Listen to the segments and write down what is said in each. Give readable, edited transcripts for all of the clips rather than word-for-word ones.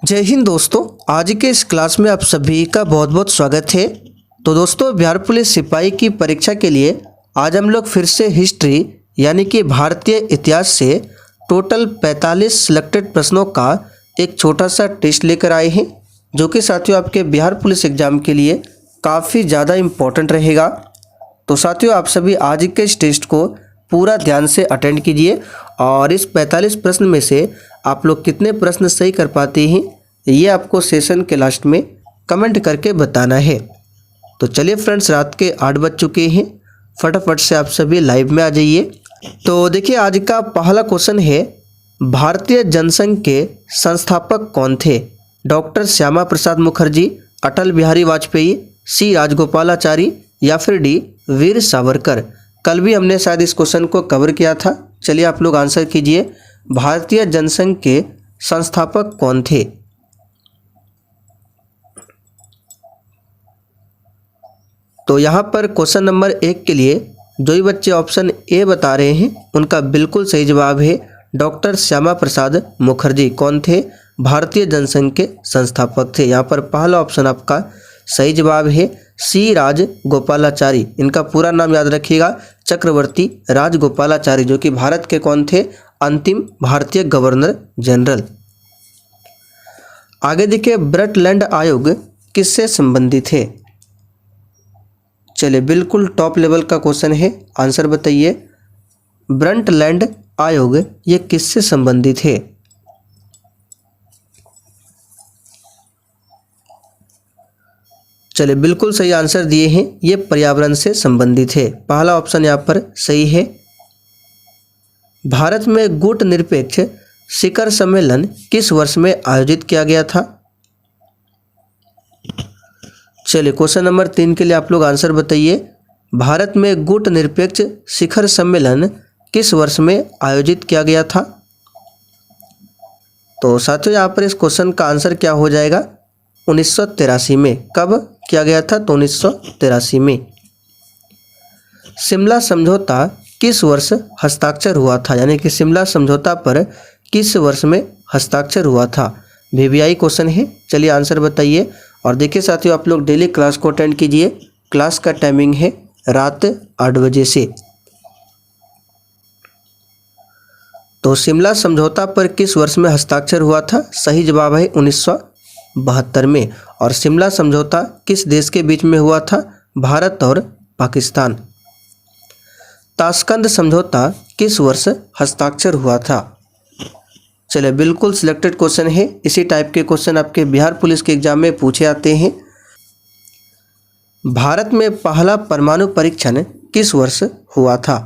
जय हिंद दोस्तों। आज के इस क्लास में आप सभी का बहुत बहुत स्वागत है। तो दोस्तों, बिहार पुलिस सिपाही की परीक्षा के लिए आज हम लोग फिर से हिस्ट्री यानी कि भारतीय इतिहास से टोटल 45 सिलेक्टेड प्रश्नों का एक छोटा सा टेस्ट लेकर आए हैं, जो कि साथियों आपके बिहार पुलिस एग्जाम के लिए काफ़ी ज़्यादा इम्पोर्टेंट रहेगा। तो साथियों, आप सभी आज के इस टेस्ट को पूरा ध्यान से अटेंड कीजिए और इस 45 प्रश्न में से आप लोग कितने प्रश्न सही कर पाते हैं ये आपको सेशन के लास्ट में कमेंट करके बताना है। तो चलिए फ्रेंड्स, रात के 8 बज चुके हैं, फटाफट से आप सभी लाइव में आ जाइए। तो देखिए, आज का पहला क्वेश्चन है, भारतीय जनसंघ के संस्थापक कौन थे? डॉक्टर श्यामा प्रसाद मुखर्जी, अटल बिहारी वाजपेयी, सी राजगोपालाचारी या फिर डी वीर सावरकर। कल भी हमने शायद इस क्वेश्चन को कवर किया था। चलिए आप लोग आंसर कीजिए, भारतीय जनसंघ के संस्थापक कौन थे? तो यहाँ पर क्वेश्चन नंबर 1 के लिए जो ही बच्चे ऑप्शन ए बता रहे हैं उनका बिल्कुल सही जवाब है डॉक्टर श्यामा प्रसाद मुखर्जी। कौन थे? भारतीय जनसंघ के संस्थापक थे। यहाँ पर पहला ऑप्शन आपका सही जवाब है सी राजगोपालाचारी। इनका पूरा नाम याद रखिएगा, चक्रवर्ती राजगोपालाचारी, जो कि भारत के कौन थे? अंतिम भारतीय गवर्नर जनरल। आगे देखिए, ब्रटलैंड आयोग किससे संबंधित है? चलिए, बिल्कुल टॉप लेवल का क्वेश्चन है, आंसर बताइए। ब्रटलैंड आयोग ये किससे संबंधित है? चलिए, बिल्कुल सही आंसर दिए हैं, ये पर्यावरण से संबंधित है। पहला ऑप्शन यहाँ पर सही है। भारत में गुट निरपेक्ष शिखर सम्मेलन किस वर्ष में आयोजित किया गया था? चलिए, क्वेश्चन नंबर 3 के लिए आप लोग आंसर बताइए। भारत में गुट निरपेक्ष शिखर सम्मेलन किस वर्ष में आयोजित किया गया था? तो साथियों, यहाँ पर इस क्वेश्चन का आंसर क्या हो जाएगा? 1983 में। कब किया गया था? तो 1983 में। शिमला समझौता किस वर्ष हस्ताक्षर हुआ था? यानी कि शिमला समझौता पर किस वर्ष में हस्ताक्षर हुआ था? वीवीआई क्वेश्चन है। चलिए आंसर बताइए। और देखिए साथियों, आप लोग डेली क्लास को अटेंड कीजिए। क्लास का टाइमिंग है रात 8 बजे से। तो शिमला समझौता पर किस वर्ष में हस्ताक्षर हुआ था? सही जवाब है 1972 में। और शिमला समझौता किस देश के बीच में हुआ था? भारत और पाकिस्तान। ताशकंद समझौता किस वर्ष हस्ताक्षर हुआ था? चलिए, बिल्कुल सिलेक्टेड क्वेश्चन है। इसी टाइप के क्वेश्चन आपके बिहार पुलिस के एग्जाम में पूछे आते हैं। भारत में पहला परमाणु परीक्षण किस वर्ष हुआ था?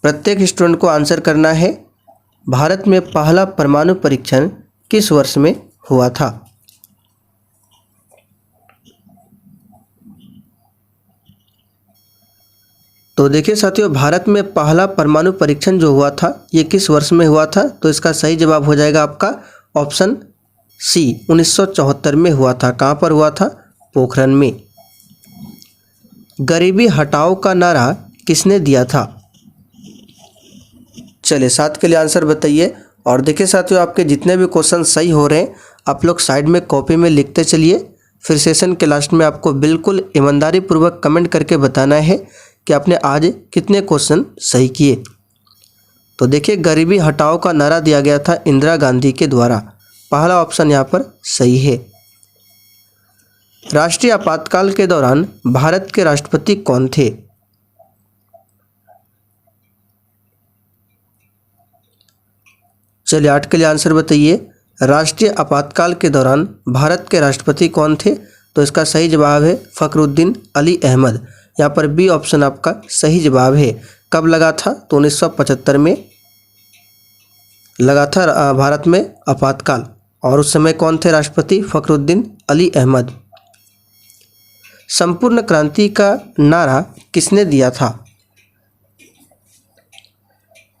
प्रत्येक स्टूडेंट को आंसर करना है। भारत में पहला परमाणु परीक्षण किस वर्ष में हुआ था? तो देखिए साथियों, भारत में पहला परमाणु परीक्षण जो हुआ था ये किस वर्ष में हुआ था? तो इसका सही जवाब हो जाएगा आपका ऑप्शन सी, 1974 में हुआ था। कहाँ पर हुआ था? पोखरण में। गरीबी हटाओ का नारा किसने दिया था? चलिए, 7 के लिए आंसर बताइए। और देखिए साथियों, आपके जितने भी क्वेश्चन सही हो रहे हैं आप लोग साइड में कॉपी में लिखते चलिए। फिर सेशन के लास्ट में आपको बिल्कुल ईमानदारी पूर्वक कमेंट करके बताना है कि आपने आज कितने क्वेश्चन सही किए। तो देखिए, गरीबी हटाओ का नारा दिया गया था इंदिरा गांधी के द्वारा। पहला ऑप्शन यहाँ पर सही है। राष्ट्रीय आपातकाल के दौरान भारत के राष्ट्रपति कौन थे? चलिए, 8 के लिए आंसर बताइए। राष्ट्रीय आपातकाल के दौरान भारत के राष्ट्रपति कौन थे? तो इसका सही जवाब है फखरुद्दीन अली अहमद। यहाँ पर बी ऑप्शन आपका सही जवाब है। कब लगा था? तो 1975 में लगा था भारत में आपातकाल। और उस समय कौन थे राष्ट्रपति? फखरुद्दीन अली अहमद। संपूर्ण क्रांति का नारा किसने दिया था?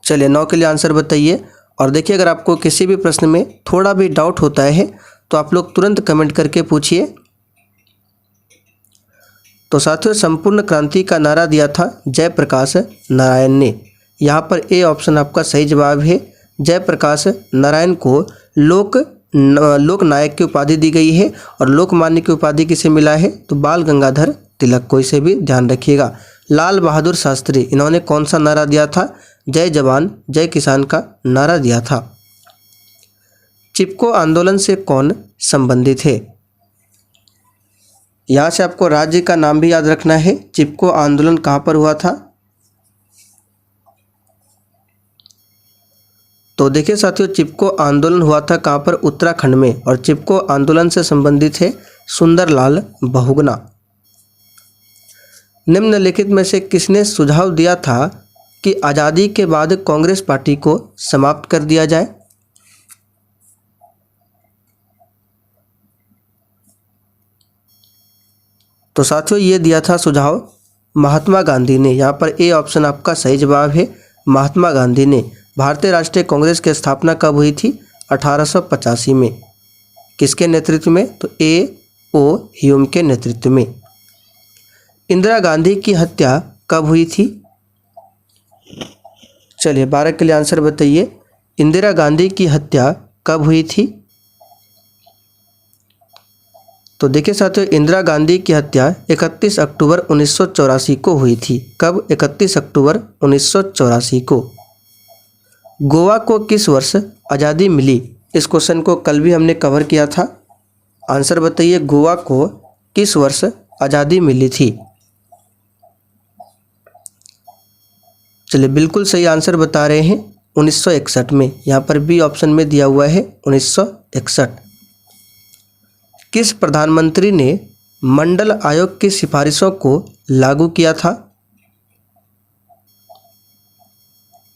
चलिए, 9 के लिए आंसर बताइए। और देखिए, अगर आपको किसी भी प्रश्न में थोड़ा भी डाउट होता है तो आप लोग तुरंत कमेंट करके पूछिए। तो साथियों, संपूर्ण क्रांति का नारा दिया था जयप्रकाश नारायण ने। यहाँ पर ए ऑप्शन आपका सही जवाब है। जयप्रकाश नारायण को लोक लोकनायक की उपाधि दी गई है और लोकमान्य की उपाधि किसे मिला है, तो बाल गंगाधर तिलक को, इसे भी ध्यान रखिएगा। लाल बहादुर शास्त्री, इन्होंने कौन सा नारा दिया था, जय जवान जय किसान का नारा दिया था। चिपको आंदोलन से कौन संबंधित है, यहाँ से आपको राज्य का नाम भी याद रखना है। चिपको आंदोलन कहाँ पर हुआ था, तो देखिए साथियों, चिपको आंदोलन हुआ था कहाँ पर, उत्तराखंड में, और चिपको आंदोलन से संबंधित है सुंदरलाल बहुगुणा। निम्नलिखित में से किसने सुझाव दिया था कि आज़ादी के बाद कांग्रेस पार्टी को समाप्त कर दिया जाए, तो साथियों ये दिया था सुझाव महात्मा गांधी ने। यहाँ पर ए ऑप्शन आपका सही जवाब है, महात्मा गांधी ने। भारतीय राष्ट्रीय कांग्रेस की स्थापना कब हुई थी, 1885 में। किसके नेतृत्व में, तो A.O. ह्यूम के नेतृत्व में। इंदिरा गांधी की हत्या कब हुई थी, चलिए 12 के लिए आंसर बताइए। इंदिरा गांधी की हत्या कब हुई थी, तो देखिए साथियों, इंदिरा गांधी की हत्या 31 अक्टूबर 1984 को हुई थी। कब, 31 अक्टूबर 1984 को। गोवा को किस वर्ष आज़ादी मिली, इस क्वेश्चन को कल भी हमने कवर किया था। आंसर बताइए, गोवा को किस वर्ष आज़ादी मिली थी। चलिए बिल्कुल सही आंसर बता रहे हैं, 1961 में। यहाँ पर बी ऑप्शन में दिया हुआ है 1961। किस प्रधानमंत्री ने मंडल आयोग की सिफारिशों को लागू किया था,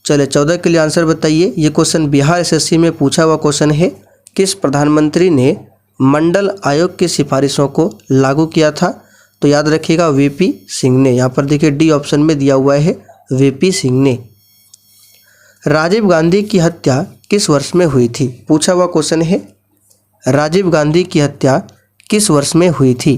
चलिए 14 के लिए आंसर बताइए। ये क्वेश्चन बिहार एसएससी में पूछा हुआ क्वेश्चन है। किस प्रधानमंत्री ने मंडल आयोग की सिफारिशों को लागू किया था, तो याद रखिएगा वीपी सिंह ने। यहाँ पर देखिए डी ऑप्शन में दिया हुआ है वीपी सिंह ने। राजीव गांधी की हत्या किस वर्ष में हुई थी, पूछा हुआ क्वेश्चन है। राजीव गांधी की हत्या किस वर्ष में हुई थी,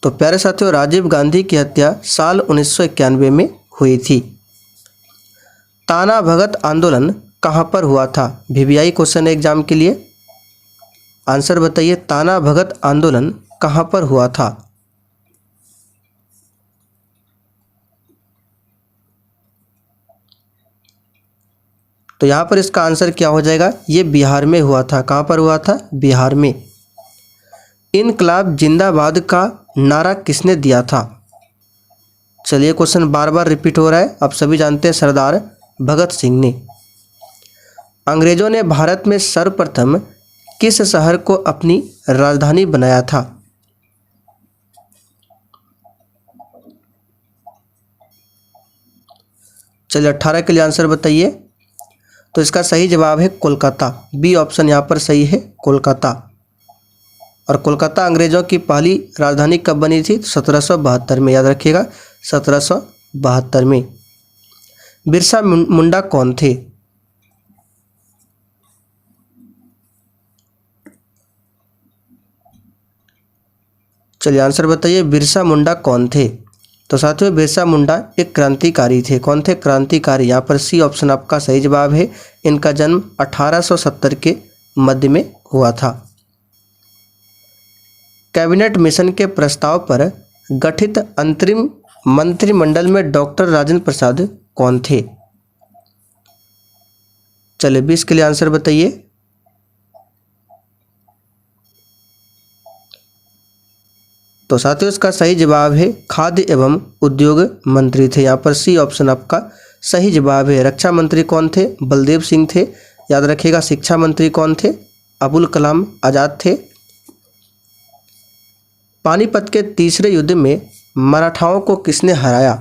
तो प्यारे साथियों राजीव गांधी की हत्या साल 1991 में हुई थी। ताना भगत आंदोलन कहाँ पर हुआ था, वीवीआई क्वेश्चन है एग्जाम के लिए। आंसर बताइए, ताना भगत आंदोलन कहाँ पर हुआ था। तो यहाँ पर इसका आंसर क्या हो जाएगा, ये बिहार में हुआ था। कहाँ पर हुआ था, बिहार में। इनकलाब जिंदाबाद का नारा किसने दिया था, चलिए क्वेश्चन बार बार रिपीट हो रहा है, आप सभी जानते हैं सरदार भगत सिंह ने। अंग्रेजों ने भारत में सर्वप्रथम किस शहर को अपनी राजधानी बनाया था, चलिए 18 के लिए आंसर बताइए। तो इसका सही जवाब है कोलकाता, बी ऑप्शन यहाँ पर सही है, कोलकाता। और कोलकाता अंग्रेजों की पहली राजधानी कब बनी थी, 1772 में, याद रखिएगा 1772 में। बिरसा मुंडा कौन थे, चलिए आंसर बताइए, बिरसा मुंडा कौन थे। तो साथियों बिरसा मुंडा एक क्रांतिकारी थे। कौन थे, क्रांतिकारी। यहाँ पर सी ऑप्शन आपका सही जवाब है। इनका जन्म 1870 के मध्य में हुआ था। कैबिनेट मिशन के प्रस्ताव पर गठित अंतरिम मंत्रिमंडल में डॉक्टर राजेंद्र प्रसाद कौन थे, चलिए 20 के लिए आंसर बताइए। तो साथियों इसका सही जवाब है खाद्य एवं उद्योग मंत्री थे। यहाँ पर सी ऑप्शन आपका सही जवाब है। रक्षा मंत्री कौन थे, बलदेव सिंह थे, याद रखिएगा। शिक्षा मंत्री कौन थे, अबुल कलाम आज़ाद थे। पानीपत के तीसरे युद्ध में मराठाओं को किसने हराया,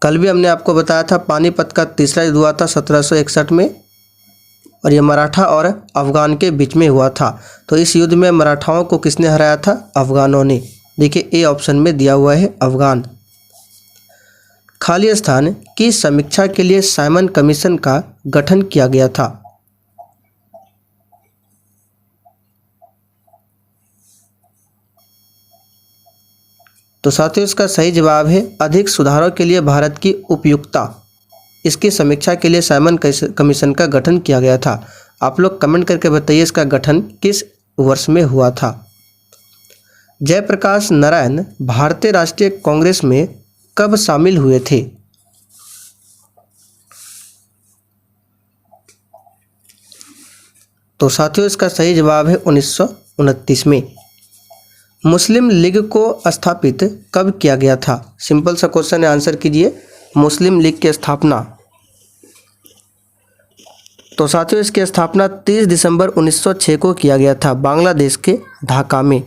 कल भी हमने आपको बताया था पानीपत का तीसरा युद्ध हुआ था 1761 में, और ये मराठा और अफगान के बीच में हुआ था। तो इस युद्ध में मराठाओं को किसने हराया था, अफगानों ने। देखिए ए ऑप्शन में दिया हुआ है अफगान। खाली स्थान की समीक्षा के लिए साइमन कमीशन का गठन किया गया था, तो साथियों इसका सही जवाब है अधिक सुधारों के लिए भारत की उपयुक्ता। इसकी समीक्षा के लिए साइमन कमीशन का गठन किया गया था? आप लोग कमेंट करके बताइए इसका गठन किस वर्ष में हुआ था। जयप्रकाश नारायण भारतीय राष्ट्रीय कांग्रेस में कब शामिल हुए थे? तो साथियों इसका सही जवाब है 1929 में। मुस्लिम लीग को स्थापित कब किया गया था? सिंपल सा क्वेश्चन है, आंसर कीजिए। मुस्लिम लीग की स्थापना, तो साथियों इसकी स्थापना 30 दिसंबर 1906 को किया गया था बांग्लादेश के ढाका में।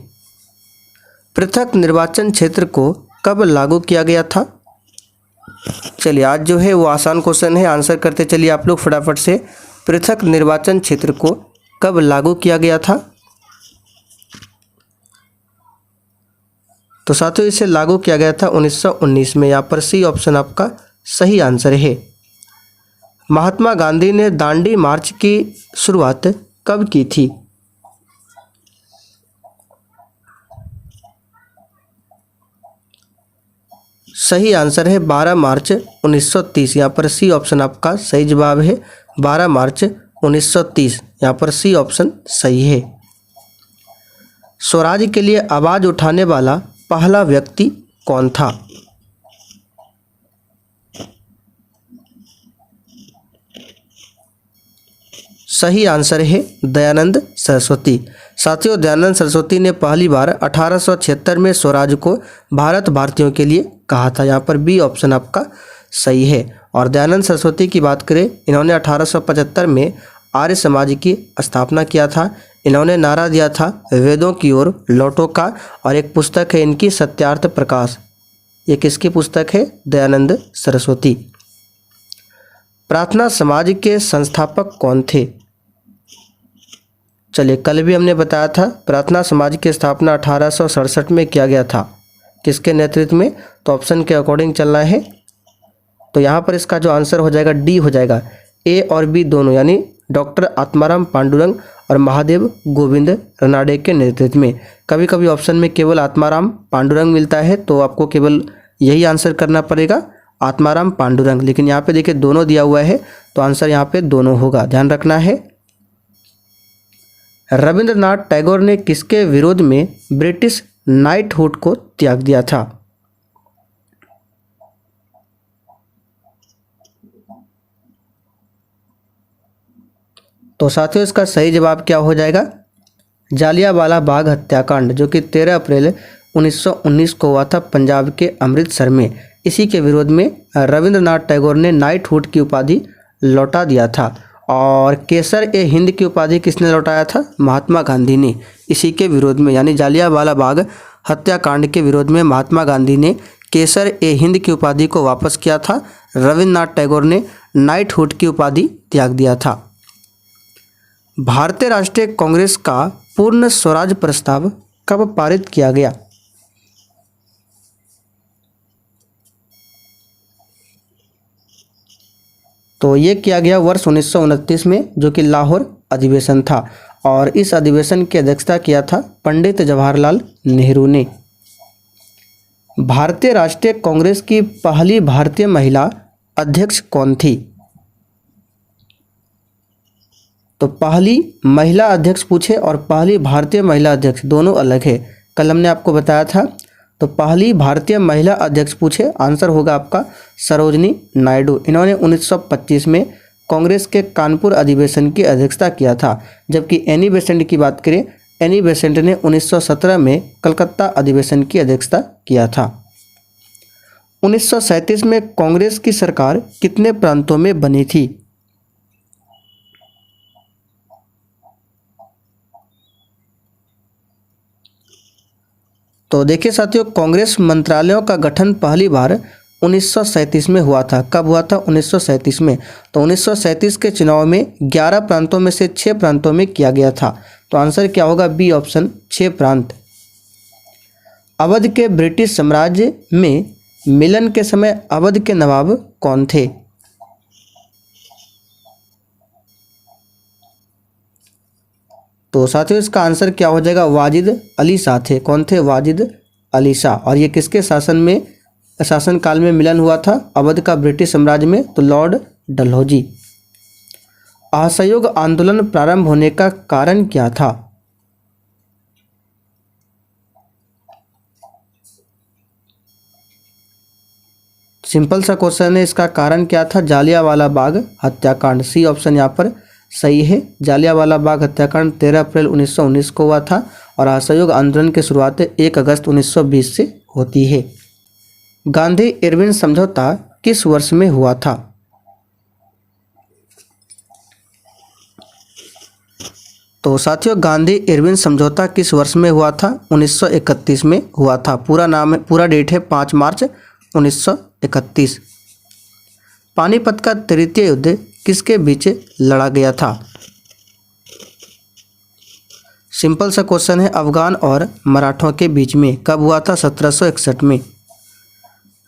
पृथक निर्वाचन क्षेत्र को कब लागू किया गया था? चलिए आज जो है वो आसान क्वेश्चन है, आंसर करते चलिए आप लोग फटाफट से। पृथक निर्वाचन क्षेत्र को कब लागू किया गया था? तो साथियों इसे लागू किया गया था 1919 में। यहाँ पर सी ऑप्शन आपका सही आंसर है। महात्मा गांधी ने दांडी मार्च की शुरुआत कब की थी? सही आंसर है 12 मार्च 1930। यहाँ पर सी ऑप्शन आपका सही जवाब है, 12 मार्च 1930। यहाँ पर सी ऑप्शन सही है। स्वराज के लिए आवाज उठाने वाला पहला व्यक्ति कौन था? सही आंसर है दयानंद सरस्वती। साथियों दयानंद सरस्वती ने पहली बार 1876 में स्वराज को भारत भारतीयों के लिए कहा था। यहाँ पर बी ऑप्शन आपका सही है। और दयानंद सरस्वती की बात करें, इन्होंने 1875 में आर्य समाज की स्थापना किया था। इन्होंने नारा दिया था वेदों की ओर लौटो का, और एक पुस्तक है इनकी सत्यार्थ प्रकाश। ये किसकी पुस्तक है? दयानंद सरस्वती। प्रार्थना समाज के संस्थापक कौन थे? चलिए कल भी हमने बताया था प्रार्थना समाज की स्थापना 1867 में किया गया था। किसके नेतृत्व में? तो ऑप्शन के अकॉर्डिंग चलना है। तो यहाँ पर इसका जो आंसर हो जाएगा डी हो जाएगा, ए और बी दोनों, यानी डॉक्टर आत्माराम पांडुरंग और महादेव गोविंद रनाडे के नेतृत्व में। कभी कभी ऑप्शन में केवल आत्माराम पांडुरंग मिलता है, तो आपको केवल यही आंसर करना पड़ेगा, आत्माराम पांडुरंग। लेकिन यहाँ पे देखिए दोनों दिया हुआ है, तो आंसर यहाँ पे दोनों होगा, ध्यान रखना है। रविंद्रनाथ टैगोर ने किसके विरोध में ब्रिटिश नाइटहुड को त्याग दिया था? तो साथियों इसका सही जवाब क्या हो जाएगा? जालियांवाला बाग हत्याकांड, जो कि 13 अप्रैल 1919 को हुआ था पंजाब के अमृतसर में। इसी के विरोध में रविंद्रनाथ टैगोर ने नाइटहुड की उपाधि लौटा दिया था। और केसर ए हिंद की उपाधि किसने लौटाया था? महात्मा गांधी ने। इसी के विरोध में, यानी जालियांवाला बाग हत्याकांड के विरोध में महात्मा गांधी ने केसर ए हिंद की उपाधि को वापस किया था। रविंद्रनाथ टैगोर ने नाइटहुड की उपाधि त्याग दिया था। भारतीय राष्ट्रीय कांग्रेस का पूर्ण स्वराज प्रस्ताव कब पारित किया गया? तो ये किया गया वर्ष 1929 में, जो कि लाहौर अधिवेशन था। और इस अधिवेशन की अध्यक्षता किया था पंडित जवाहरलाल नेहरू ने। भारतीय राष्ट्रीय कांग्रेस की पहली भारतीय महिला अध्यक्ष कौन थी? तो पहली महिला अध्यक्ष पूछे और पहली भारतीय महिला अध्यक्ष दोनों अलग है। कल हमने आपको बताया था। तो पहली भारतीय महिला अध्यक्ष पूछे, आंसर होगा आपका सरोजनी नायडू। इन्होंने 1925 में कांग्रेस के कानपुर अधिवेशन की अध्यक्षता किया था। जबकि एनी बेसेंट की बात करें, एनी बेसेंट ने 1917 में कलकत्ता अधिवेशन की अध्यक्षता किया था। 1937 में कांग्रेस की सरकार कितने प्रांतों में बनी थी? तो देखिए साथियों, कांग्रेस मंत्रालयों का गठन पहली बार 1937 में हुआ था। कब हुआ था? 1937 में। तो 1937 के चुनाव में 11 प्रांतों में से 6 प्रांतों में किया गया था। तो आंसर क्या होगा? बी ऑप्शन, 6 प्रांत। अवध के ब्रिटिश साम्राज्य में मिलन के समय अवध के नवाब कौन थे? तो साथियों इसका आंसर क्या हो जाएगा? वाजिद अली शाह थे। कौन थे? वाजिद अली शाह। और ये किसके शासन में शासनकाल में मिलन हुआ था अवध का ब्रिटिश साम्राज्य में? तो लॉर्ड डलहौजी। असहयोग आंदोलन प्रारंभ होने का कारण क्या था? सिंपल सा क्वेश्चन है, इसका कारण क्या था? जालियांवाला बाग हत्याकांड। सी ऑप्शन यहाँ पर सही है। जालियांवाला बाग हत्याकांड 13 अप्रैल 1919 को हुआ था और असहयोग आंदोलन की शुरुआत 1 अगस्त 1920 से होती है। गांधी इरविन समझौता किस वर्ष में हुआ था? तो साथियों, गांधी इरविन समझौता किस वर्ष में हुआ था? 1931 में हुआ था। पूरा डेट है 5 मार्च 1931। पानीपत का तृतीय युद्ध किसके बीच लड़ा गया था? सिंपल सा क्वेश्चन है, अफगान और मराठों के बीच में। कब हुआ था? 1761 में।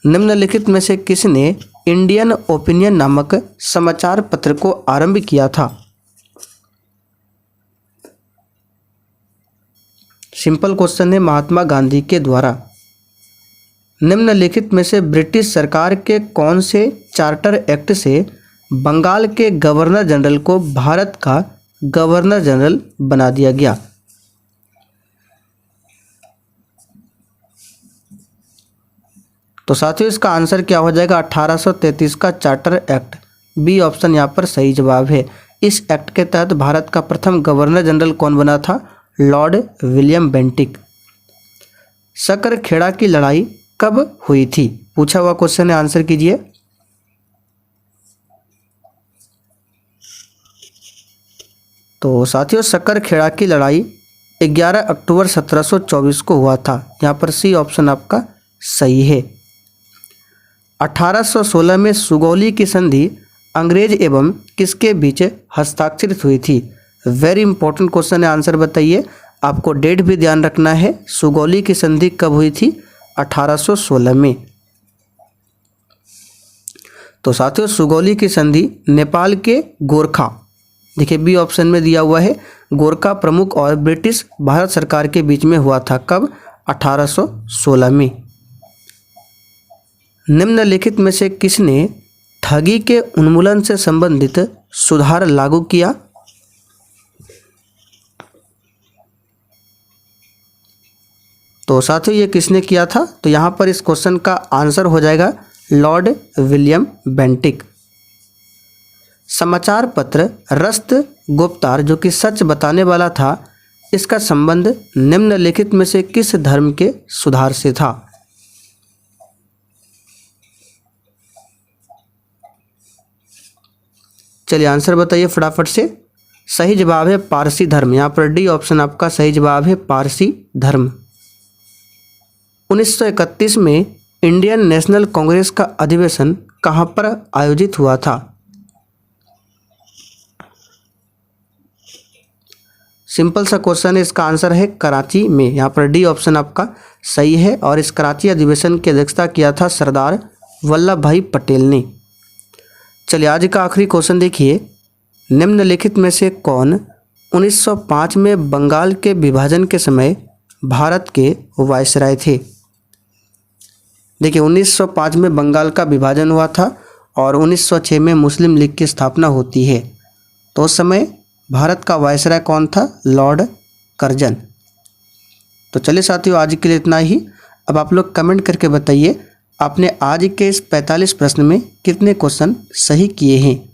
निम्नलिखित में से किसने इंडियन ओपिनियन नामक समाचार पत्र को आरंभ किया था? सिंपल क्वेश्चन है, महात्मा गांधी के द्वारा। निम्नलिखित में से ब्रिटिश सरकार के कौन से चार्टर एक्ट से बंगाल के गवर्नर जनरल को भारत का गवर्नर जनरल बना दिया गया? तो साथियों, इसका आंसर क्या हो जाएगा? 1833 का चार्टर एक्ट। बी ऑप्शन यहाँ पर सही जवाब है। इस एक्ट के तहत भारत का प्रथम गवर्नर जनरल कौन बना था? Lord William Bentinck. सकरखेड़ा की लड़ाई कब हुई थी? पूछा हुआ क्वेश्चन है, आंसर कीजिए। तो साथियों, सकरखेड़ा की लड़ाई 11 अक्टूबर 1724 को हुआ था। यहाँ पर सी ऑप्शन आपका सही है। 1816 में सुगौली की संधि अंग्रेज एवं किसके बीच हस्ताक्षरित हुई थी? वेरी इंपॉर्टेंट क्वेश्चन है, आंसर बताइए। आपको डेट भी ध्यान रखना है। सुगौली की संधि कब हुई थी? 1816 में। तो साथियों, सुगौली की संधि नेपाल के गोरखा, देखिए बी ऑप्शन में दिया हुआ है, गोरखा प्रमुख और ब्रिटिश भारत सरकार के बीच में हुआ था। कब? 1816 में। निम्नलिखित में से किसने ठगी के उन्मूलन से संबंधित सुधार लागू किया? तो साथियों, ये किसने किया था? तो यहाँ पर इस क्वेश्चन का आंसर हो जाएगा लॉर्ड विलियम बेंटिक। समाचार पत्र रस्त गुप्तार, जो कि सच बताने वाला था, इसका संबंध निम्नलिखित में से किस धर्म के सुधार से था? चलिए आंसर बताइए फटाफट से। सही जवाब है पारसी धर्म। यहाँ पर डी ऑप्शन आपका सही जवाब है, पारसी धर्म। 1931 में इंडियन नेशनल कांग्रेस का अधिवेशन कहाँ पर आयोजित हुआ था? सिंपल सा क्वेश्चन है, इसका आंसर है कराची में। यहाँ पर डी ऑप्शन आपका सही है और इस कराची अधिवेशन की अध्यक्षता किया था सरदार वल्लभ भाई पटेल ने। चलिए आज का आखिरी क्वेश्चन देखिए। निम्नलिखित में से कौन 1905 में बंगाल के विभाजन के समय भारत के वायसराय थे? देखिए 1905 में बंगाल का विभाजन हुआ था और 1906 में मुस्लिम लीग की स्थापना होती है। तो उस समय भारत का वायसराय कौन था? Lord Curzon. तो चलिए साथियों, आज के लिए इतना ही। अब आप लोग कमेंट करके बताइए आपने आज के इस 45 प्रश्न में कितने क्वेश्चन सही किए हैं।